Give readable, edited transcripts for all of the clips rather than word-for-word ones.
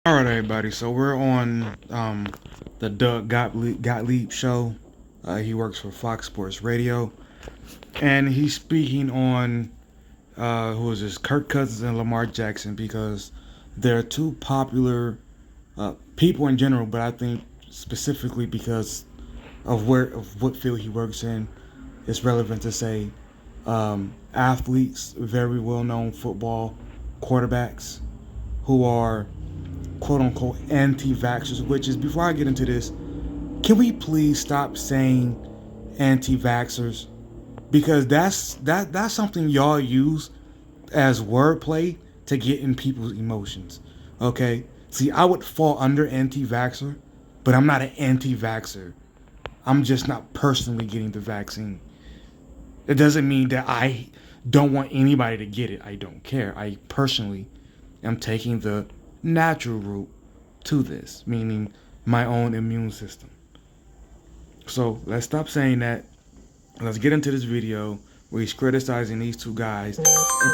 All right, everybody. So we're on the Gottlieb show. He works for Fox Sports Radio, and he's speaking on who is this? Kirk Cousins and Lamar Jackson because they're two popular people in general, but I think specifically because of what field he works in, it's relevant to say athletes, very well known football quarterbacks who are quote unquote anti-vaxxers, which is before I get into this, can we please stop saying anti-vaxxers? Because that's something y'all use as wordplay to get in people's emotions. Okay? See, I would fall under anti-vaxxer, but I'm not an anti-vaxxer. I'm just not personally getting the vaccine. It doesn't mean that I don't want anybody to get it. I don't care. I personally am taking the natural route to this, meaning my own immune system. So let's stop saying that. Let's get into this video where he's criticizing these two guys and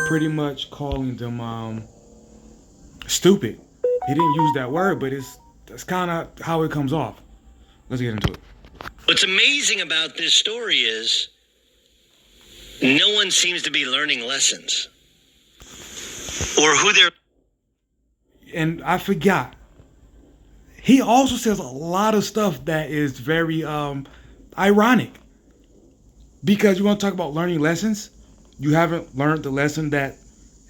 pretty much calling them stupid. He didn't use that word, but that's kind of how it comes off. Let's get into it. What's amazing about this story is no one seems to be learning lessons or who they're. And I forgot. He also says a lot of stuff that is very ironic. Because you want to talk about learning lessons, you haven't learned the lesson that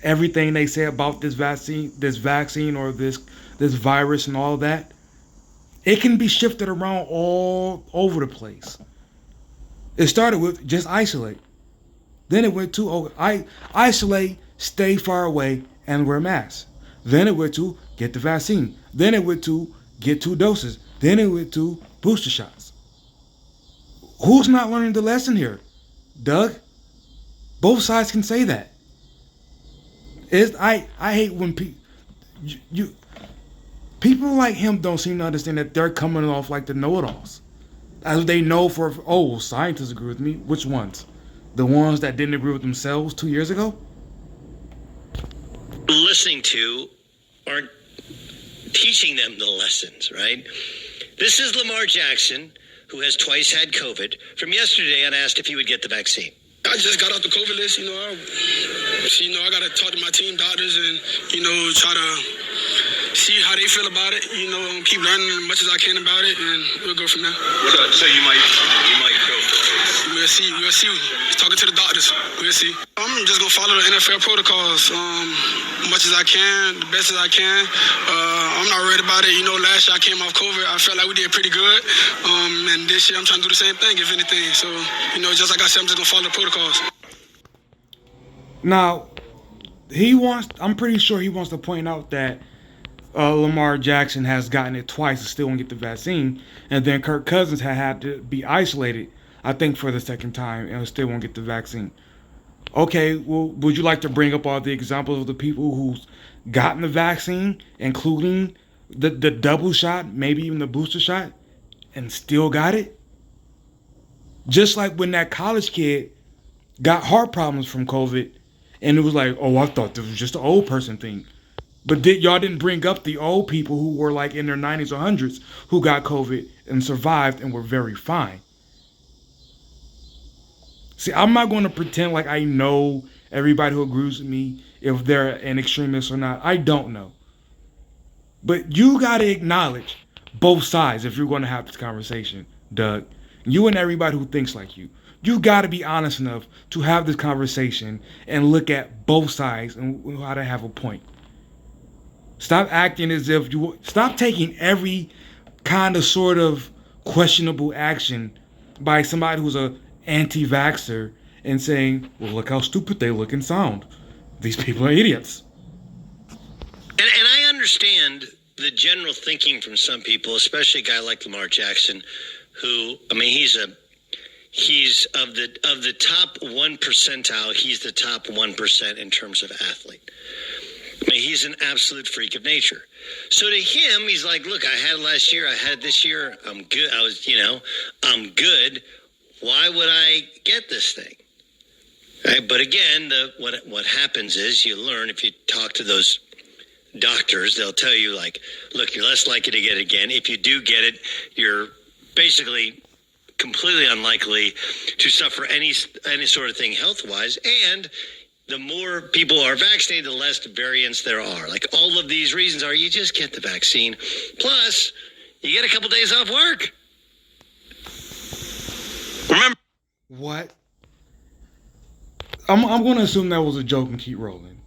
everything they say about this vaccine or this virus and all that, it can be shifted around all over the place. It started with just isolate. Then it went to isolate, stay far away, and wear masks. Then it went to get the vaccine. Then it went to get 2 doses. Then it went to booster shots. Who's not learning the lesson here? Doug? Both sides can say that. I hate when people like him don't seem to understand that they're coming off like the know-it-alls. As they know scientists agree with me. Which ones? The ones that didn't agree with themselves 2 years ago? Listening to aren't teaching them the lessons, right? This is Lamar Jackson, who has twice had COVID. From yesterday, I asked if he would get the vaccine. I just got off the COVID list, I got to talk to my team doctors and, try to see how they feel about it, keep learning as much as I can about it, and we'll go from there. So you might go for it? We'll see. Talking to the doctors, we'll see. I'm just going to follow the NFL protocols as much as I can, the best as I can. I'm not worried about it. Last year I came off COVID. I felt like we did pretty good. And this year I'm trying to do the same thing, if anything. So, just like I said, I'm just going to follow the protocols. Now, I'm pretty sure he wants to point out that Lamar Jackson has gotten it twice and still won't get the vaccine. And then Kirk Cousins had to be isolated, I think, for the second time and still won't get the vaccine. Okay, well, would you like to bring up all the examples of the people who's gotten the vaccine, including the double shot, maybe even the booster shot, and still got it? Just like when that college kid got heart problems from COVID, and it was like, oh, I thought this was just an old person thing. But y'all didn't bring up the old people who were like in their 90s or 100s who got COVID and survived and were very fine. See, I'm not going to pretend like I know everybody who agrees with me, if they're an extremist or not. I don't know. But you got to acknowledge both sides if you're going to have this conversation, Doug. You and everybody who thinks like you. You got to be honest enough to have this conversation and look at both sides and how to have a point. Stop acting as if stop taking every kind of sort of questionable action by somebody who's a anti-vaxxer and saying, well, look how stupid they look and sound. These people are idiots. And I understand the general thinking from some people, especially a guy like Lamar Jackson, who, he's of the top 1 percentile, he's the top 1% in terms of athlete. He's an absolute freak of nature. So to him, he's like, look, I had it last year. I had it this year. I'm good. I'm good. Why would I get this thing? Right? But again, what happens is you learn if you talk to those doctors, they'll tell you, like, look, you're less likely to get it again. If you do get it, you're basically completely unlikely to suffer any sort of thing health-wise. And the more people are vaccinated, the less variants there are. Like, all of these reasons are, you just get the vaccine. Plus, you get a couple days off work. Remember? What? I'm going to assume that was a joke and keep rolling.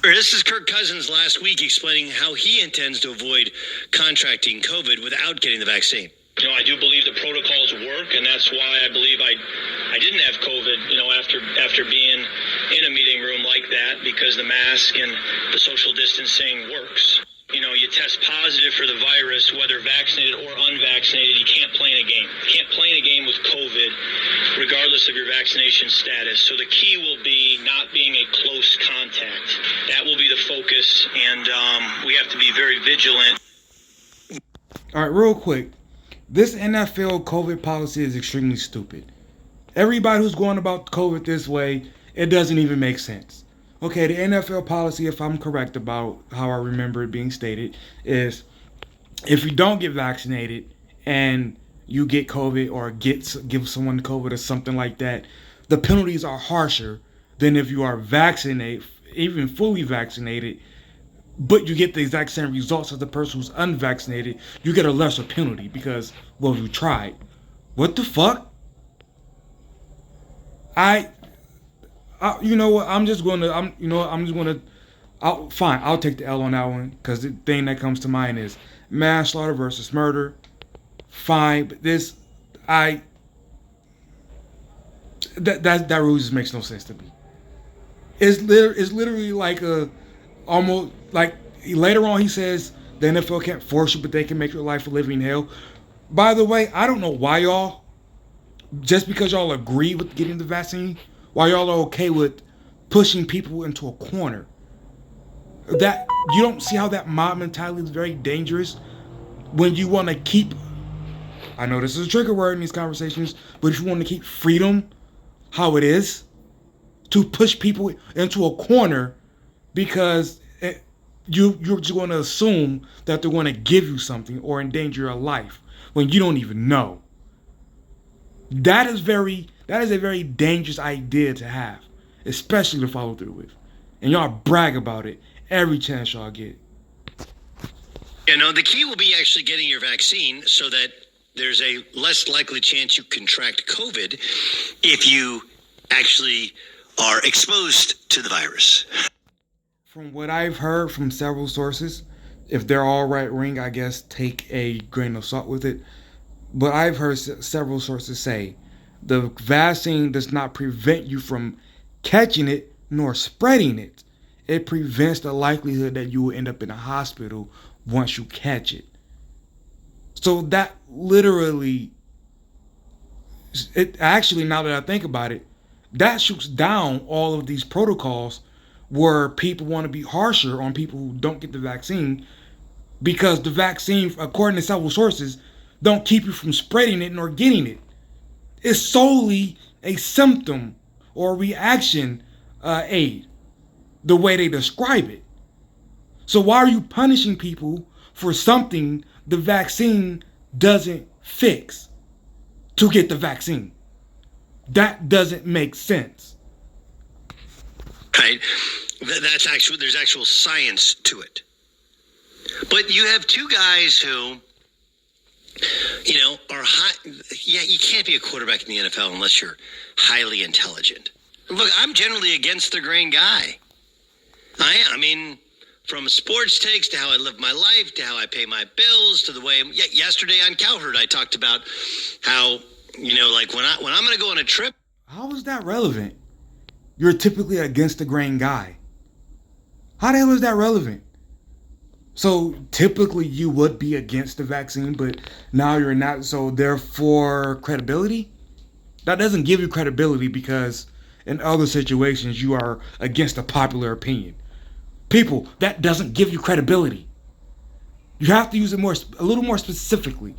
This is Kirk Cousins last week explaining how he intends to avoid contracting COVID without getting the vaccine. You know, I do believe the protocols work, and that's why I believe I didn't have COVID, you know, after being in a meeting room like that, because the mask and the social distancing works. You know, you test positive for the virus, whether vaccinated or unvaccinated, you can't play in a game. You can't play in a game with COVID, regardless of your vaccination status. So the key will be not being a close contact. That will be the focus, and we have to be very vigilant. All right, real quick. This NFL COVID policy is extremely stupid. Everybody who's going about COVID this way, it doesn't even make sense. Okay, the NFL policy, if I'm correct about how I remember it being stated, is if you don't get vaccinated and you get COVID or give someone COVID or something like that, the penalties are harsher than if you are vaccinated, even fully vaccinated, but you get the exact same results as the person who's unvaccinated. You get a lesser penalty because, well, you tried. What the fuck? You know what? Fine. I'll take the L on that one because the thing that comes to mind is manslaughter versus murder. Fine, but that rule just makes no sense to me. It's literally like almost like later on he says the NFL can't force you, but they can make your life a living hell. By the way, I don't know why y'all, just because y'all agree with getting the vaccine, why y'all are okay with pushing people into a corner. That you don't see how that mob mentality is very dangerous when you want to keep, I know this is a trigger word in these conversations, but if you want to keep freedom how it is, to push people into a corner because you're just going to assume that they're going to give you something or endanger your life when you don't even know. That is a very dangerous idea to have, especially to follow through with. And y'all brag about it every chance y'all get. You know, the key will be actually getting your vaccine so that there's a less likely chance you contract COVID if you actually are exposed to the virus. From what I've heard from several sources, if they're all right-wing, I guess take a grain of salt with it. But I've heard several sources say the vaccine does not prevent you from catching it nor spreading it. It prevents the likelihood that you will end up in a hospital once you catch it. So that literally, it actually, now that I think about it, that shoots down all of these protocols where people want to be harsher on people who don't get the vaccine, because the vaccine, according to several sources, don't keep you from spreading it nor getting it. It's solely a symptom or reaction aid, the way they describe it. So why are you punishing people for something the vaccine doesn't fix to get the vaccine? That doesn't make sense. Right? There's actual science to it. But you have two guys who, you know, are high. Yeah, you can't be a quarterback in the NFL unless you're highly intelligent. Look, I'm generally against the grain guy. I mean, from sports takes to how I live my life, to how I pay my bills, to the way, yesterday on Cowherd, I talked about how, you know, like when I'm going to go on a trip. How is that relevant? You're typically against the grain guy. How the hell is that relevant? So typically you would be against the vaccine, but now you're not. So therefore, credibility? That doesn't give you credibility because in other situations you are against the popular opinion. People, that doesn't give you credibility. You have to use it a little more specifically.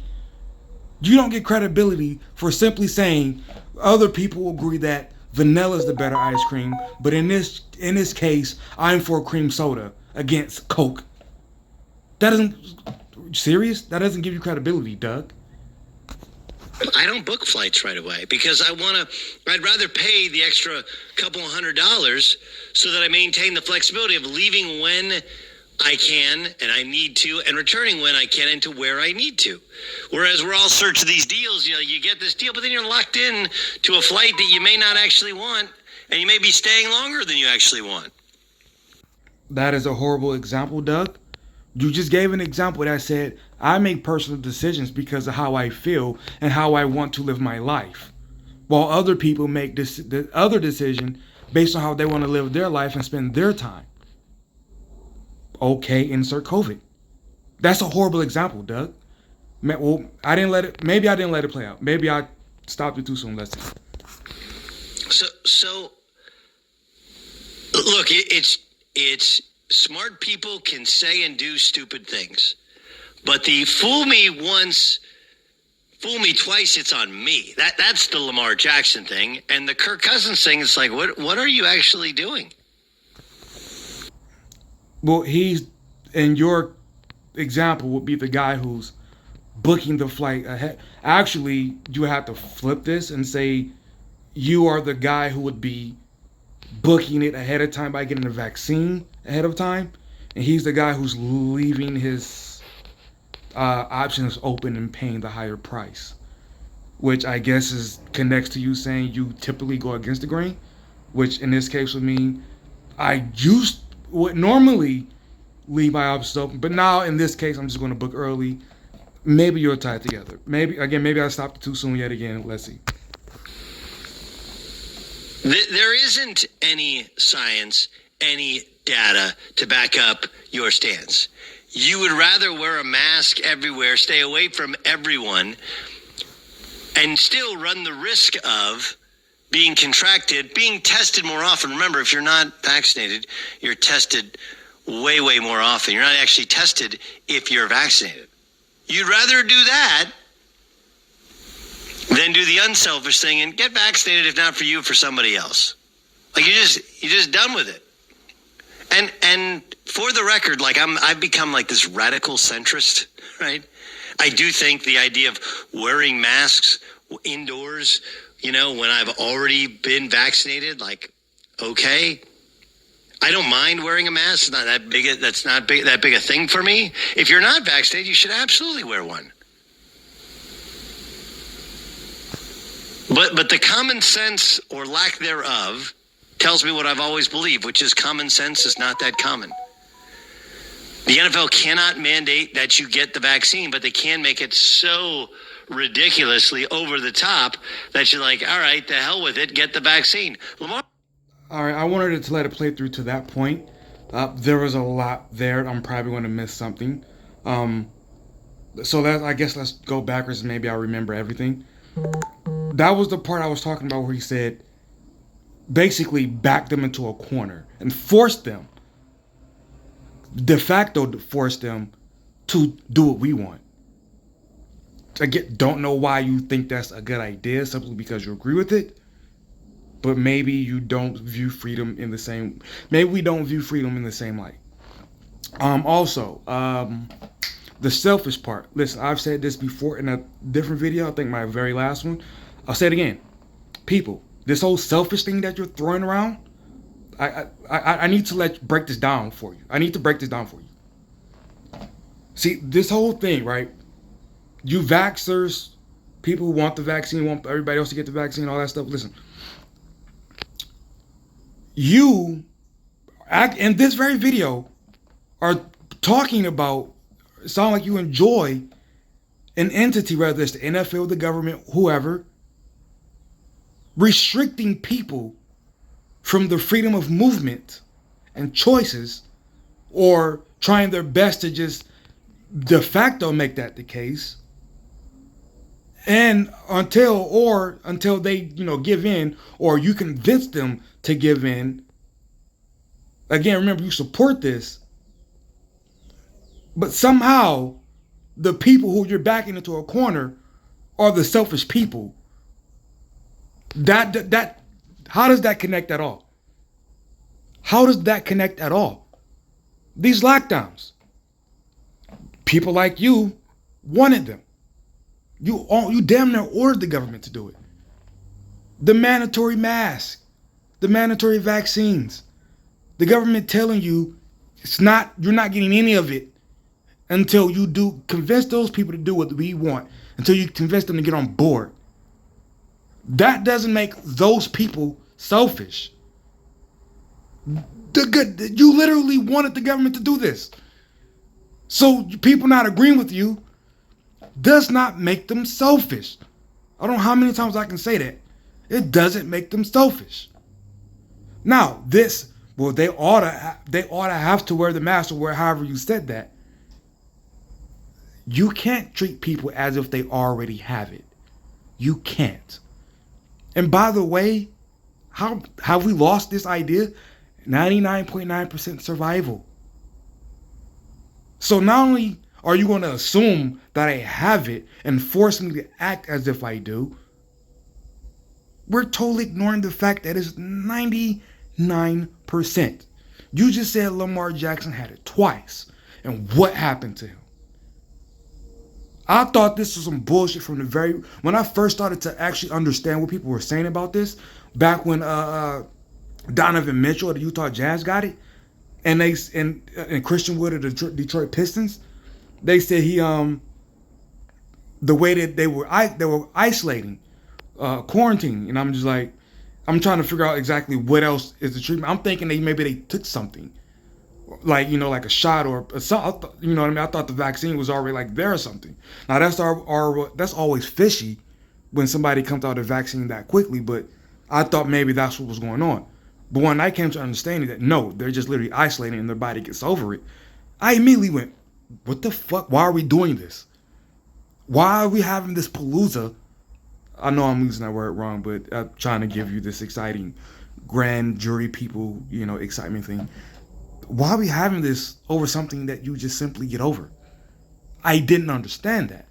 You don't get credibility for simply saying other people agree that vanilla is the better ice cream, but in this case, I'm for cream soda against Coke That doesn't serious. That doesn't give you credibility, Doug. I don't book flights right away because I'd rather pay the extra couple $100 so that I maintain the flexibility of leaving when I can and I need to and returning when I can and to where I need to. Whereas we're all searching these deals, you get this deal, but then you're locked in to a flight that you may not actually want and you may be staying longer than you actually want. That is a horrible example, Doug. You just gave an example that said, I make personal decisions because of how I feel and how I want to live my life. While other people make the other decision based on how they want to live their life and spend their time. Okay, insert COVID. That's a horrible example, Doug. Well, maybe I didn't let it play out. Maybe I stopped it too soon. Let's see. So look, it's smart people can say and do stupid things, but the fool me once, fool me twice, it's on me. That's the Lamar Jackson thing, and the Kirk Cousins thing. It's like, what are you actually doing? Well, he's in your example would be the guy who's booking the flight ahead. Actually, you have to flip this and say you are the guy who would be booking it ahead of time by getting the vaccine ahead of time, and he's the guy who's leaving his options open and paying the higher price, which I guess connects to you saying you typically go against the grain, which in this case would mean I would normally leave my options open, but now in this case I'm just going to book early. Maybe you're tied together. Maybe I stopped it too soon yet again. Let's see. There isn't any science, any data to back up your stance. You would rather wear a mask everywhere, stay away from everyone, and still run the risk of being contracted, being tested more often. Remember, if you're not vaccinated, you're tested way, way more often. You're not actually tested if you're vaccinated. You'd rather do that than do the unselfish thing and get vaccinated, if not for you, for somebody else. Like you're just done with it. And for the record, like I've become like this radical centrist, right? I do think the idea of wearing masks indoors, when I've already been vaccinated, like, okay, I don't mind wearing a mask. It's not that big. That's not that big a thing for me. If you're not vaccinated, you should absolutely wear one. But the common sense or lack thereof tells me what I've always believed, which is common sense is not that common. The NFL cannot mandate that you get the vaccine, but they can make it so ridiculously over the top that you're like, all right, the hell with it, get the vaccine. Lamar. All right, I wanted to let it play through to that point. There was a lot there. I'm probably going to miss something. So I guess let's go backwards and maybe I'll remember everything. That was the part I was talking about where he said, basically back them into a corner and forced them, de facto forced them to do what we want. Again, don't know why you think that's a good idea, simply because you agree with it. But maybe you don't view freedom in the same. Maybe we don't view freedom in the same light. Also, the selfish part. Listen, I've said this before in a different video. I think my very last one. I'll say it again. People, this whole selfish thing that you're throwing around, I need to break this down for you. I need to break this down for you. See, this whole thing, right? You vaxxers, people who want the vaccine, want everybody else to get the vaccine, all that stuff. Listen, you, in this very video, are talking about, sound like you enjoy an entity, whether it's the NFL, the government, whoever, restricting people from the freedom of movement and choices, or trying their best to just de facto make that the case. And until they, give in, or you convince them to give in. Again, remember, you support this, but somehow the people who you're backing into a corner are the selfish people. That how does that connect at all? How does that connect at all? These lockdowns. people like you wanted them. You damn near ordered the government to do it. The mandatory mask, the mandatory vaccines, the government telling you you're not getting any of it until you do convince those people to do what we want, until you convince them to get on board. That doesn't make those people selfish. You literally wanted the government to do this. So people not agreeing with you does not make them selfish. I don't know how many times I can say that. It doesn't make them selfish. Now, they ought to have to wear the mask or wear however you said that. You can't treat people as if they already have it. You can't. And by the way, how have we lost this idea? 99.9% survival. So not only are you going to assume that I have it and force me to act as if I do, we're totally ignoring the fact that it's 99%. You just said Lamar Jackson had it twice. And what happened to him? I thought this was some bullshit when I first started to actually understand what people were saying about this, back when Donovan Mitchell of the Utah Jazz got it, and Christian Wood of the Detroit Pistons, they said the way that they were isolating, quarantining, and I'm just like, I'm trying to figure out exactly what else is the treatment. I'm thinking maybe they took something, like like a shot or what I mean. I thought the vaccine was already like there or something. Now that's that's always fishy when somebody comes out of the vaccine that quickly, but I thought maybe that's what was going on. But when I came to understanding that no, they're just literally isolating and their body gets over it, I immediately went, what the fuck? Why are we doing this? Why are we having this palooza? I know I'm using that word wrong, but I'm trying to give you this exciting grand jury people, excitement thing. Why are we having this over something that you just simply get over? I didn't understand that.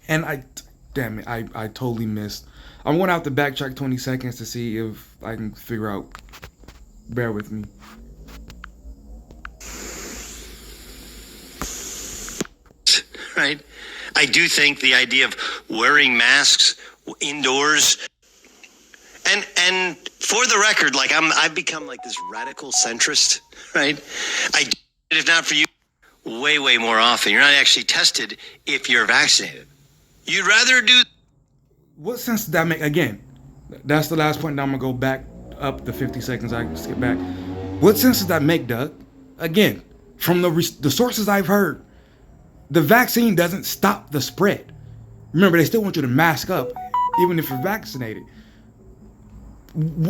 And I totally missed. I'm going to have to backtrack 20 seconds to see if I can figure out. Bear with me. Right? I do think the idea of wearing masks indoors, and for the record, like I've become like this radical centrist, right? I do it if not for you way more often. You're not actually tested if you're vaccinated. You'd rather do. What sense does that make? Again, that's the last point. Now I'm gonna go back up the 50 seconds. I can skip back. What sense does that make, Doug? Again, from the sources I've heard, the vaccine doesn't stop the spread. Remember, they still want you to mask up, even if you're vaccinated.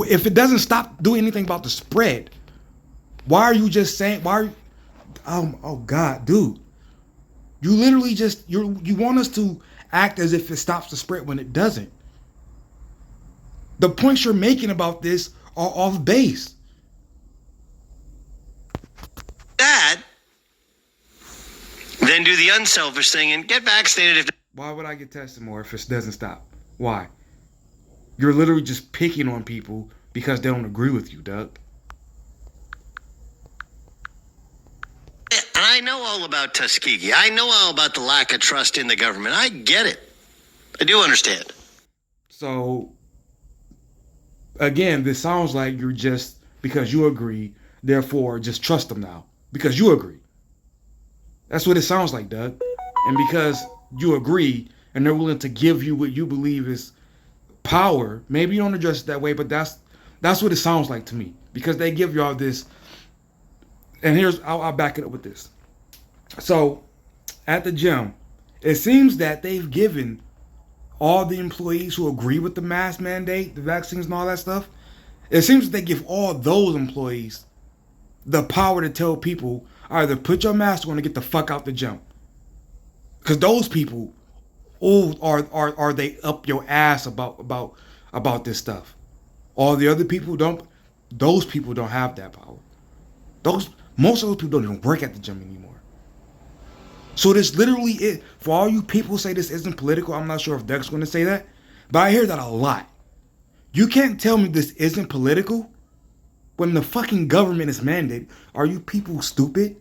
If it doesn't stop doing anything about the spread, why are you just saying? Oh God, dude, you literally you want us to act as if it stops the spread when it doesn't. The points you're making about this are off base. That, then do the unselfish thing and get vaccinated. Why would I get tested more if it doesn't stop? Why? You're literally just picking on people because they don't agree with you, Doug. And I know all about Tuskegee. I know all about the lack of trust in the government. I get it. I do understand. So, again, this sounds like you're just, because you agree, therefore just trust them now. Because you agree. That's what it sounds like, Doug. And because you agree and they're willing to give you what you believe is power, maybe you don't address it that way, but that's what it sounds like to me. Because they give you all this. And I'll back it up with this. So, at the gym, it seems that they've given all the employees who agree with the mask mandate, the vaccines and all that stuff, it seems that they give all those employees the power to tell people either put your mask on or get the fuck out the gym. Because those people, are they up your ass about this stuff? All the other people those people don't have that power. Most of those people don't even work at the gym anymore. So this literally is, for all you people who say this isn't political, I'm not sure if Doug's going to say that, but I hear that a lot. You can't tell me this isn't political when the fucking government is mandated. Are you people stupid?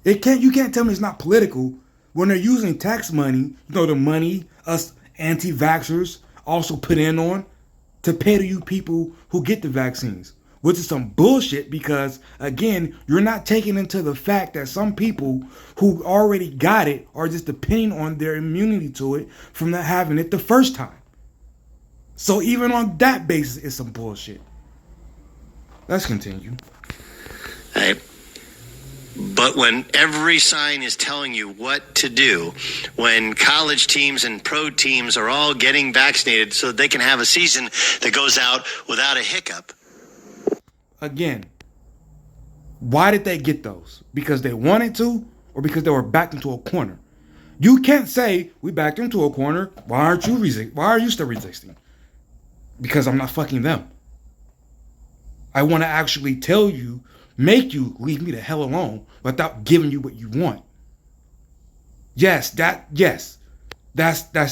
You can't tell me it's not political when they're using tax money, the money us anti-vaxxers also put in on to pay to you people who get the vaccines, which is some bullshit because, again, you're not taking into the fact that some people who already got it are just depending on their immunity to it from not having it the first time. So even on that basis, it's some bullshit. Let's continue. Right. But when every sign is telling you what to do, when college teams and pro teams are all getting vaccinated so that they can have a season that goes out without a hiccup. Again, why did they get those? Because they wanted to or because they were backed into a corner? You can't say, we backed into a corner. Why are you still resisting? Because I'm not fucking them. I want to actually tell you, make you leave me the hell alone without giving you what you want. Yes, that's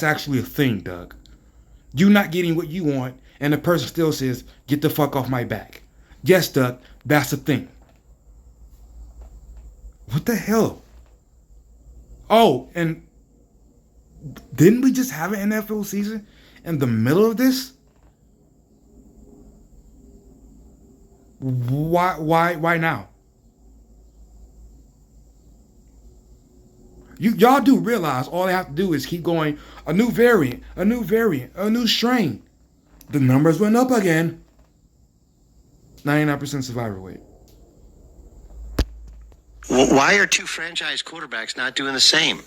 actually a thing, Doug. You not getting what you want, and the person still says, get the fuck off my back. Yes, Doug, that's a thing. What the hell? Oh, and didn't we just have an NFL season in the middle of this? Why now? Y'all do realize all they have to do is keep going, a new variant, a new strain. The numbers went up again. 99% survival rate. Why are two franchise quarterbacks not doing the same?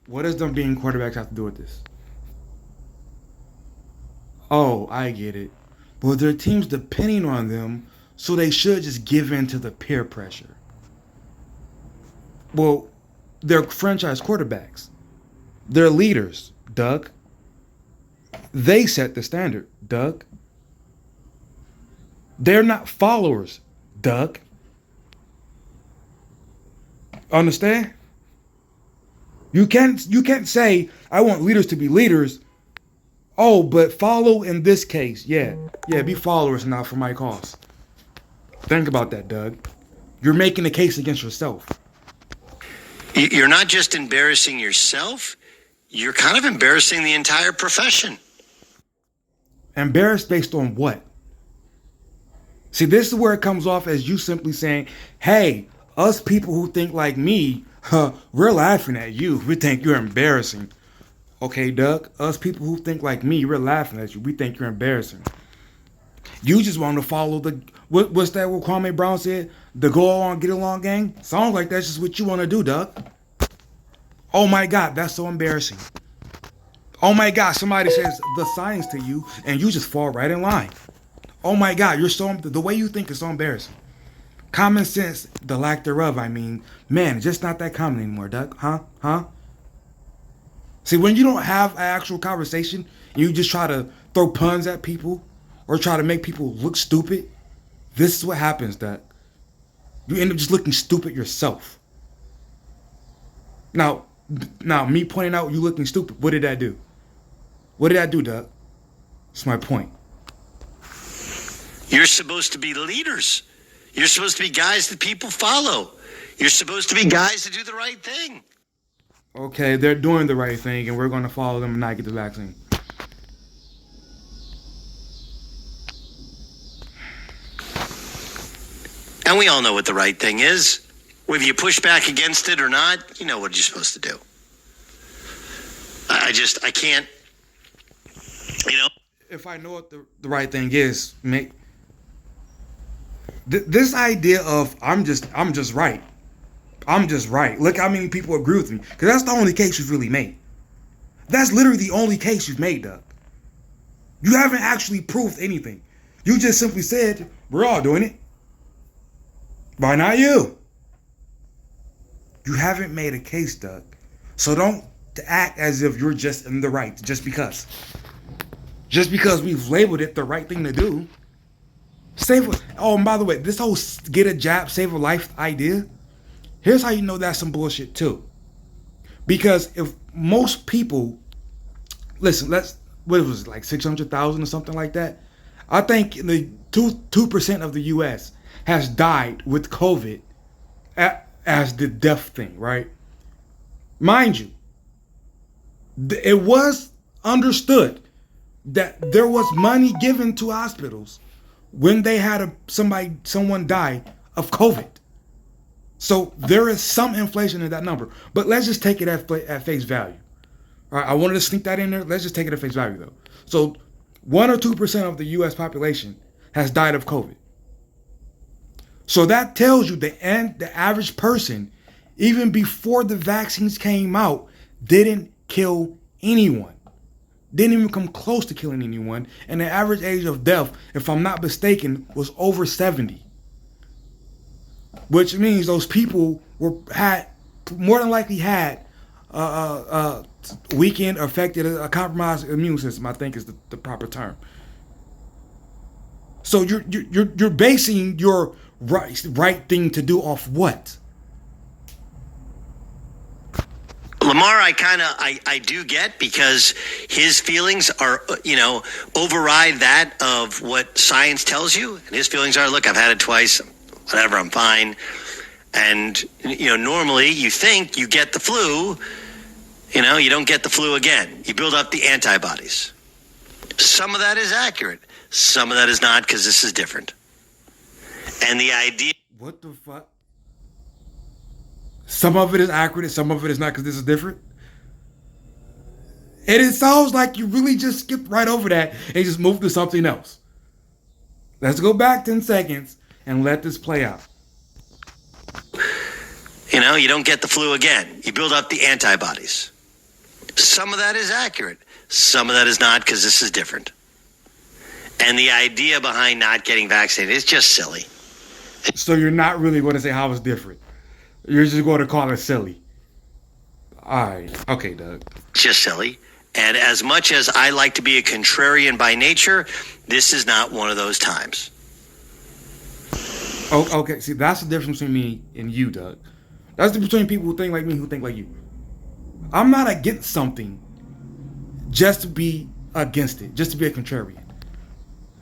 What does them being quarterbacks have to do with this? Oh, I get it. But their team's depending on them, so they should just give in to the peer pressure. Well, they're franchise quarterbacks. They're leaders, Doug. They set the standard, Doug. They're not followers, Doug. Understand? You can't say, I want leaders to be leaders. Oh, but follow in this case. Yeah, be followers now for my cause. Think about that, Doug. You're making a case against yourself. You're not just embarrassing yourself, you're kind of embarrassing the entire profession. Embarrassed based on what? See, this is where it comes off as you simply saying, hey, us people who think like me, we're laughing at you. We think you're embarrassing. Okay, Doug, us people who think like me, we're laughing at you. We think you're embarrassing. You just want to follow what's that what Kwame Brown said? The go along, get along gang? Sounds like that's just what you want to do, Doug. Oh my God, that's so embarrassing. Oh my God, somebody says the science to you and you just fall right in line. Oh my God, the way you think is so embarrassing. Common sense, the lack thereof, I mean, man, it's just not that common anymore, Doug. Huh? See, when you don't have an actual conversation, and you just try to throw puns at people or try to make people look stupid, this is what happens, Doug. You end up just looking stupid yourself. Now, me pointing out you looking stupid, what did that do? What did that do, Doug? That's my point. You're supposed to be leaders. You're supposed to be guys that people follow. You're supposed to be guys that do the right thing. Okay, they're doing the right thing, and we're going to follow them and not get the vaccine. And we all know what the right thing is. Whether you push back against it or not, you know what you're supposed to do. I can't, If I know what the right thing is, this idea of I'm just right. I'm just right. Look how many people agree with me. Because that's the only case you've really made. That's literally the only case you've made, Doug. You haven't actually proved anything. You just simply said, we're all doing it. Why not you? You haven't made a case, Doug. So don't act as if you're just in the right just because. Just because we've labeled it the right thing to do. And by the way, this whole get a jab, save a life idea, here's how you know that's some bullshit too. Because if most people, listen, what was it, like 600,000 or something like that? I think the 2% of the U.S. has died with COVID as the death thing, right? Mind you, it was understood that there was money given to hospitals when they had someone die of COVID. So there is some inflation in that number, but let's just take it at face value. All right, I wanted to sneak that in there. Let's just take it at face value though. So 1 or 2% of the U.S. population has died of COVID. So that tells you the average person, even before the vaccines came out, didn't kill anyone. Didn't even come close to killing anyone. And the average age of death, if I'm not mistaken, was over 70. Which means those people had more than likely had weakened, affected, a compromised immune system, I think is the proper term. So you're basing your right thing to do off what? Lamar, I do get, because his feelings are, override that of what science tells you. And his feelings are, look, I've had it twice, whatever, I'm fine. And, normally you think you get the flu, you don't get the flu again. You build up the antibodies. Some of that is accurate. Some of that is not, because this is different. And the idea... What the fuck? Some of it is accurate, some of it is not, because this is different. And it sounds like you really just skipped right over that and just moved to something else. Let's go back 10 seconds and let this play out. You don't get the flu again. You build up the antibodies. Some of that is accurate. Some of that is not, because this is different. And the idea behind not getting vaccinated is just silly. So you're not really going to say how it's different. You're just going to call it silly. All right. Okay, Doug. Just silly. And as much as I like to be a contrarian by nature, this is not one of those times. Oh, okay. See, that's the difference between me and you, Doug. That's the difference between people who think like me and who think like you. I'm not against something just to be against it, just to be a contrarian.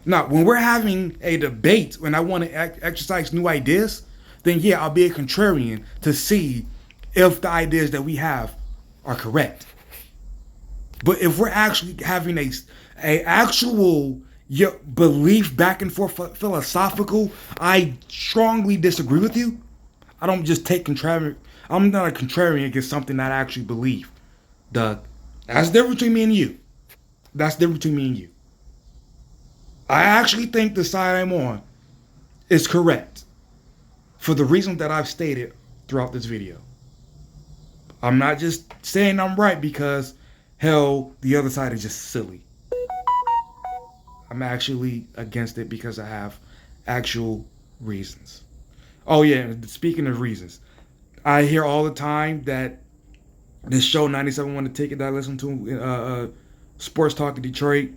Now, when we're having a debate, when I want to exercise new ideas, then yeah, I'll be a contrarian to see if the ideas that we have are correct. But if we're actually having a actual belief back and forth philosophical, I strongly disagree with you. I don't just take contrarian. I'm not a contrarian against something that I actually believe. Doug, that's the difference between me and you. That's the difference between me and you. I actually think the side I'm on is correct for the reasons that I've stated throughout this video. I'm not just saying I'm right because, hell, the other side is just silly. I'm actually against it because I have actual reasons. Oh yeah, speaking of reasons, I hear all the time that this show 97 Won the Ticket that I listen to, Sports Talk in Detroit,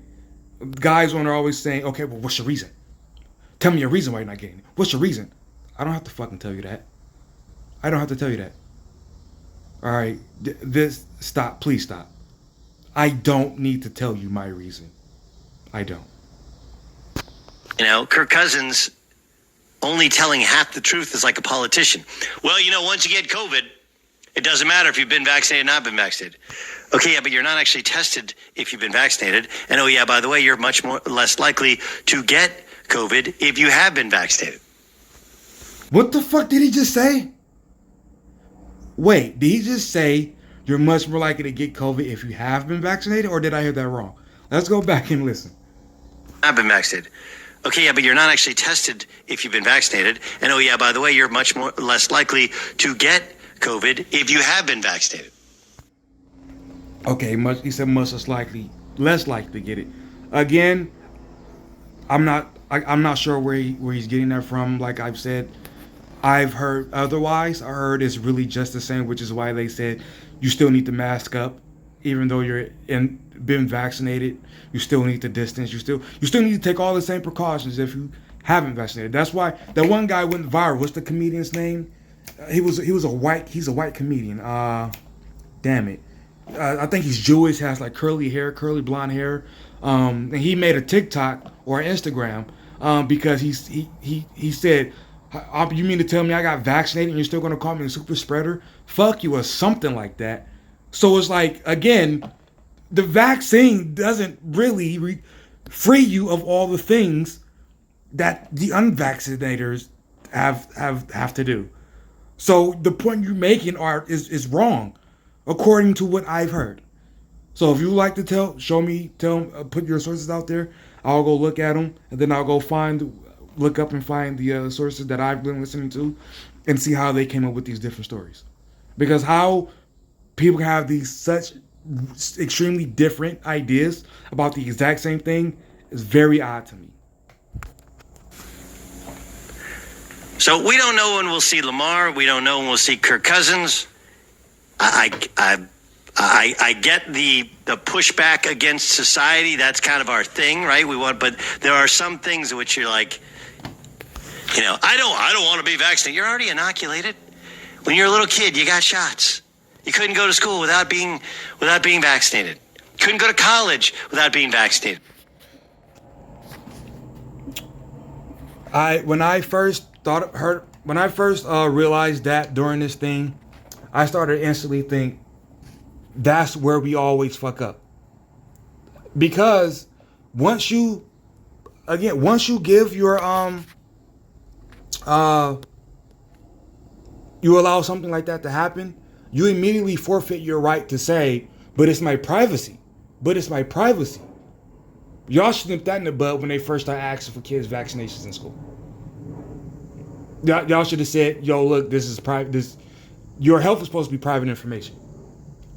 guys on are always saying, okay, well, what's your reason? Tell me your reason why you're not getting it. What's your reason? I don't have to fucking tell you that. I don't have to tell you that. All right, stop. Please stop. I don't need to tell you my reason. I don't. Kirk Cousins only telling half the truth is like a politician. Well, once you get COVID, it doesn't matter if you've been vaccinated or not been vaccinated. Okay, yeah, but you're not actually tested if you've been vaccinated. And oh yeah, by the way, you're much less likely to get COVID if you have been vaccinated. What the fuck did he just say? Wait, did he just say you're much more likely to get COVID if you have been vaccinated, or did I hear that wrong? Let's go back and listen. I've been vaccinated. Okay, yeah, but you're not actually tested if you've been vaccinated. And oh yeah, by the way, you're much less likely to get COVID if you have been vaccinated. Okay, he said much less likely to get it. Again, I'm not sure where he's getting that from. Like I've said, I've heard otherwise. I heard it's really just the same, which is why they said you still need to mask up, even though you're been vaccinated. You still need to distance. You still need to take all the same precautions if you haven't vaccinated. That's why that one guy went viral. What's the comedian's name? He's a white comedian. Damn it. I think he's Jewish, has like curly blonde hair. And he made a TikTok or an Instagram because he said You mean to tell me I got vaccinated and you're still going to call me a super spreader? Fuck you, or something like that. So it's like, again, the vaccine doesn't really free you of all the things that the unvaccinators have to do. So the point you're making is wrong, according to what I've heard. So if you like to put your sources out there, I'll go look at them, and then I'll go look up and find the sources that I've been listening to, and see how they came up with these different stories. Because how people have these such extremely different ideas about the exact same thing is very odd to me. So we don't know when we'll see Lamar. We don't know when we'll see Kirk Cousins. I get the pushback against society. That's kind of our thing, right? But there are some things which you're like, I don't want to be vaccinated. You're already inoculated. When you're a little kid, you got shots. You couldn't go to school without being vaccinated. You couldn't go to college without being vaccinated. When I first realized that during this thing, I started instantly think that's where we always fuck up. Because once you give your you allow something like that to happen, you immediately forfeit your right to say, but it's my privacy. Y'all should nip that in the bud when they first started asking for kids vaccinations in school. Y'all should have said, yo, look, this is private. Your health is supposed to be private information.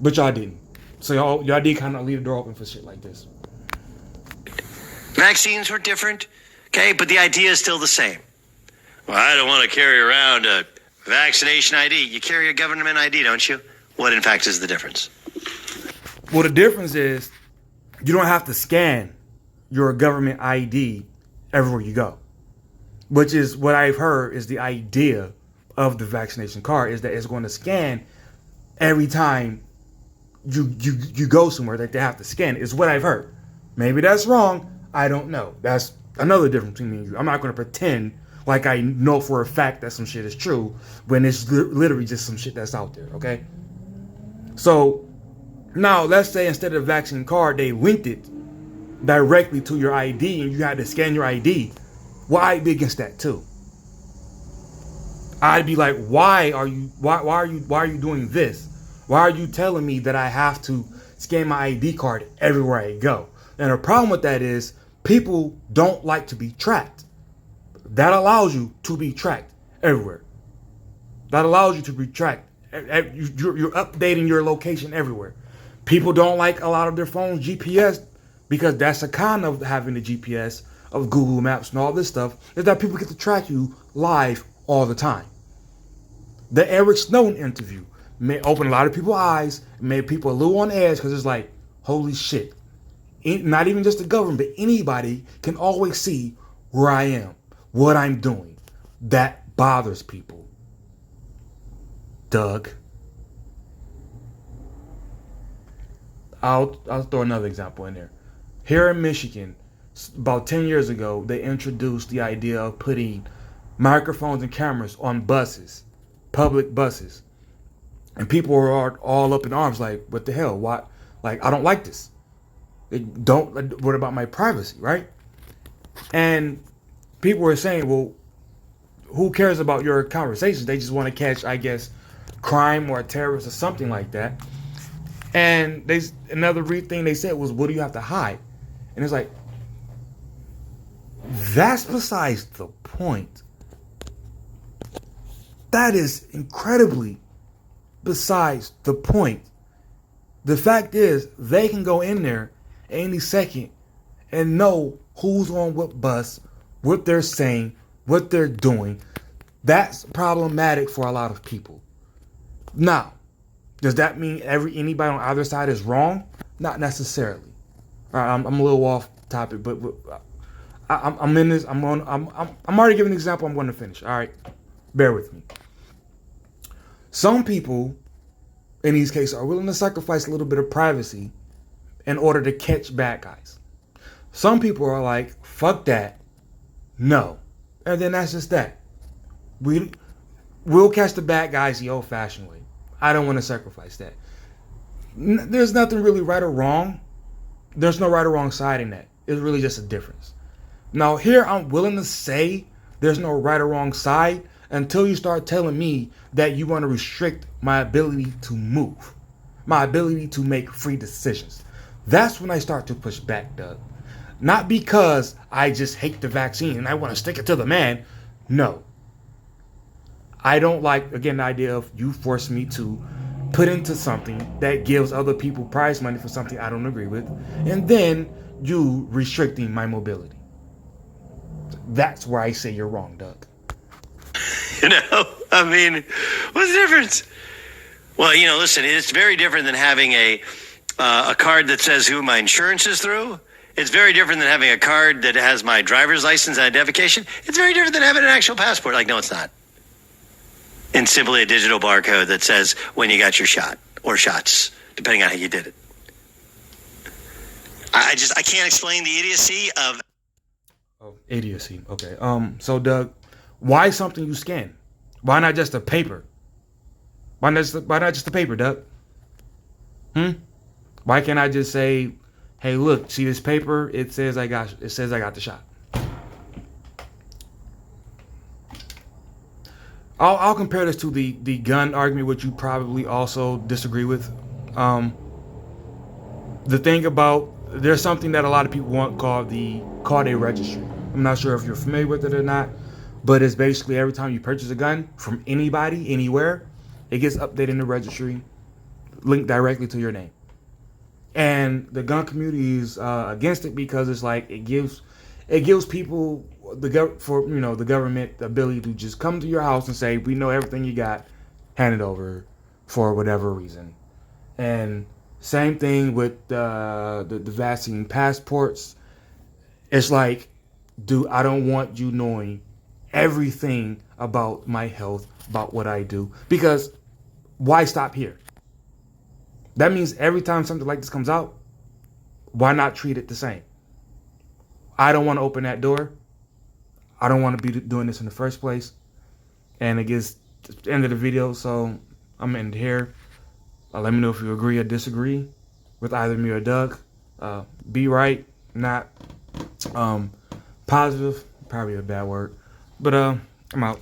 But y'all didn't. So y'all did kind of leave the door open for shit like this. Vaccines were different, okay? But the idea is still the same. Well, I don't want to carry around a vaccination ID. You carry a government ID, don't you? What, in fact, is the difference? Well, the difference is you don't have to scan your government ID everywhere you go. Which is what I've heard is the idea of the vaccination card, is that it's going to scan every time you go somewhere, that they have to scan it, is what I've heard. Maybe that's wrong. I don't know. That's another difference between me and you. I'm not going to pretend like I know for a fact that some shit is true when it's literally just some shit that's out there, okay? So now let's say instead of the vaccine card, they linked it directly to your ID and you had to scan your ID. Well, I'd be against that too. I'd be like, why are you doing this? Why are you telling me that I have to scan my ID card everywhere I go? And the problem with that is people don't like to be tracked. That allows you to be tracked everywhere. You're updating your location everywhere. People don't like a lot of their phones GPS because that's a con of having the GPS of Google Maps and all this stuff, is that people get to track you live all the time. The Eric Snowden interview may open a lot of people's eyes, made people a little on edge because it's like, holy shit. Not even just the government, but anybody can always see where I am, what I'm doing. That bothers people. Doug. I'll throw another example in there. Here in Michigan, about 10 years ago, they introduced the idea of putting microphones and cameras on buses, public buses. And people were all up in arms like, what the hell? Why? Like, I don't like this. What about my privacy, right? And people were saying, well, who cares about your conversations? They just want to catch, I guess, crime or a terrorist or something like that. And another thing they said was, what do you have to hide? And it's like, that's besides the point. That is incredibly besides the point. The fact is, they can go in there any second and know who's on what bus, what they're saying, what they're doing. That's problematic for a lot of people. Now, does that mean anybody on either side is wrong? Not necessarily. All right, I'm a little off topic, but I'm in this. I'm already giving an example. I'm going to finish. All right, bear with me. Some people, in these cases, are willing to sacrifice a little bit of privacy in order to catch bad guys. Some people are like, fuck that, no, and then that's just that. We'll catch the bad guys the old-fashioned way. I don't want to sacrifice that. There's nothing really right or wrong. There's no right or wrong side in that. It's really just a difference. Now, here I'm willing to say there's no right or wrong side until you start telling me that you want to restrict my ability to move, my ability to make free decisions. That's when I start to push back, Doug. Not because I just hate the vaccine and I want to stick it to the man. No. I don't like, again, the idea of you force me to put into something that gives other people prize money for something I don't agree with, and then you restricting my mobility. That's where I say you're wrong, Doug. You know, I mean, what's the difference? Well, you know, listen, it's very different than having a card that says who my insurance is through. It's very different than having a card that has my driver's license and identification. It's very different than having an actual passport. Like, no, it's not. And simply a digital barcode that says when you got your shot or shots, depending on how you did it. I can't explain the idiocy of. Oh, idiocy. Okay. So Doug, why something you scan? Why not just a paper? Why not just a paper, Doug? Why can't I just say, hey, look, see this paper? It says I got the shot. I'll compare this to the gun argument, which you probably also disagree with. The thing about, there's something that a lot of people want called a registry. I'm not sure if you're familiar with it or not, but it's basically every time you purchase a gun from anybody, anywhere, it gets updated in the registry, linked directly to your name. And the gun community is against it because it's like it gives people the government the ability to just come to your house and say, we know everything you got, hand it over for whatever reason. And same thing with the vaccine passports. It's like, dude, I don't want you knowing everything about my health, about what I do, because why stop here? That means every time something like this comes out, why not treat it the same? I don't want to open that door. I don't want to be doing this in the first place. And it gets to the end of the video, so I'm ending here. Let me know if you agree or disagree with either me or Doug. Be right, not positive, probably a bad word. But I'm out.